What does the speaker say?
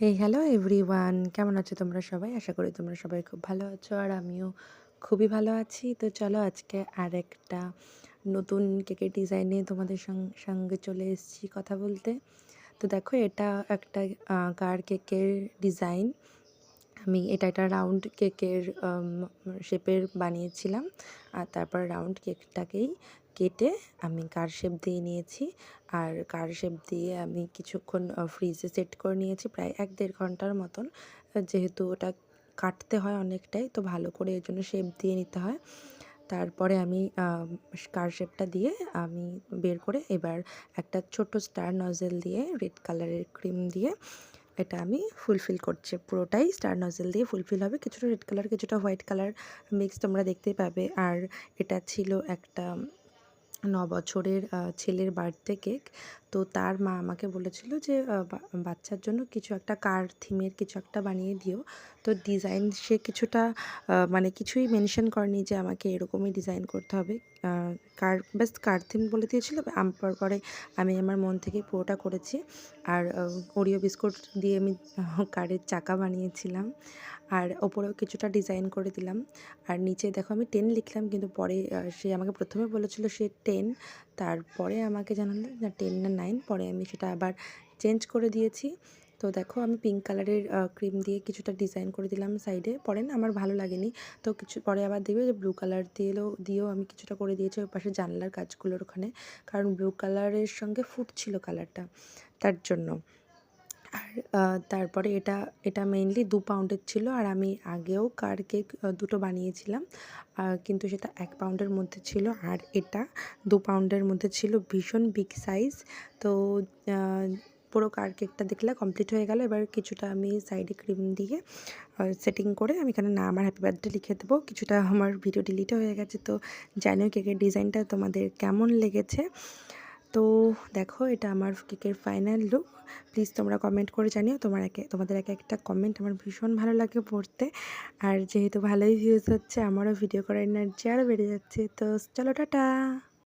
Hello everyone, কেমন আছো তোমরা সবাই? আশা করি তোমরা সবাই খুব ভালো আছো আর আমিও খুবই ভালো আছি। তো চলো আজকে আরেকটা নতুন কেকের ডিজাইন নিয়ে তোমাদের সঙ্গে চলে এসেছি কথা বলতে। তো দেখো এটা একটা কার কেকের ডিজাইন। আমি এটা একটা রাউন্ড কেকের শেপের বানিয়েছিলাম। আর তারপর রাউন্ড কেকটাকেই কেটে আমি কার শেপ দিয়ে নিয়েছি। আর কার শেপ দিয়ে আমি কিছুক্ষণ ফ্রিজে সেট করে নিয়েছি প্রায় ১-১.৫ ঘন্টার মতন। যেহেতু ওটা কাটতে হয় অনেকটাই, তো ভালো করে এর জন্য শেপ দিয়ে নিতে হয়। তারপরে আমি কার শেপটা দিয়ে আমি বের করে এবার একটা ছোট স্টার নজেল দিয়ে রেড কালারের ক্রিম দিয়ে এটা আমি ফুলফিল করছি। পুরোটাই স্টার নজেল দিয়ে ফুলফিল হবে। কিছুটা রেড কালার, কিছুটা হোয়াইট কালার মিক্স তোমরা দেখতেই পাবে। আর এটা ছিল একটা ৯ বছরের ছেলের বার্থডে কেক। তো তার মা আমাকে বলেছিল যে বাচ্চার জন্য কিছু একটা কার থিমের কিছু একটা বানিয়ে দিও। তো ডিজাইন সে কিছুটা মানে কিছুই মেনশন করেনি যে আমাকে এরকমই ডিজাইন করতে হবে। কার ব্যাস কার থিম বলে দিয়েছিল। পরে আমি আমার মন থেকে পুরোটা করেছি। আর ওরিও বিস্কুট দিয়ে আমি কারের চাকা বানিয়েছিলাম। আর ওপরেও কিছুটা ডিজাইন করে দিলাম। আর নিচে দেখো আমি 10 লিখলাম, কিন্তু পরে সে আমাকে প্রথমে বলেছিল সে 10, তারপরে আমাকে জানালো না 10 না 9, পরে আমি সেটা আবার চেঞ্জ করে দিয়েছি। তো দেখো আমি পিঙ্ক কালারের ক্রিম দিয়ে কিছুটা ডিজাইন করে দিলাম সাইডে। পরে না আমার ভালো লাগেনি, তো কিছু পরে আবার দেখবে যে ব্লু কালার দিয়েও আমি কিছুটা করে দিয়েছি ওই পাশে জানলার কাজগুলোর ওখানে, কারণ ব্লু কালারের সঙ্গে ফুটছিল কালারটা, তার জন্য। আর তারপরে এটা মেইনলি 2 পাউন্ডের ছিল। আর আমি আগেও কার কেক দুটো বানিয়েছিলাম, কিন্তু সেটা 1 পাউন্ডের মধ্যে ছিল। আর এটা 2 পাউন্ডের মধ্যে ছিল, ভীষণ বিগ সাইজ। তো পুরো কার কেকটা দেখলে কমপ্লিট হয়ে গেল। এবার কিছুটা আমি সাইডে ক্রিম দিয়ে সেটিং করে আমি এখানে নাম আর হ্যাপি বার্থডে লিখে দেবো। কিছুটা আমার ভিডিও ডিলিটও হয়ে গেছে, তো জানিও কেকের ডিজাইনটা তোমাদের কেমন লেগেছে। তো দেখো এটা আমার কেকের ফাইনাল লুক। প্লিজ তোমরা কমেন্ট করে জানিও। তোমাদের এক একটা কমেন্ট আমার ভীষণ ভালো লাগে পড়তে। আর যেহেতু ভালোই ভিউজ হচ্ছে, আমারও ভিডিও করার এনার্জি আরও বেড়ে যাচ্ছে। তো চলো টাটা।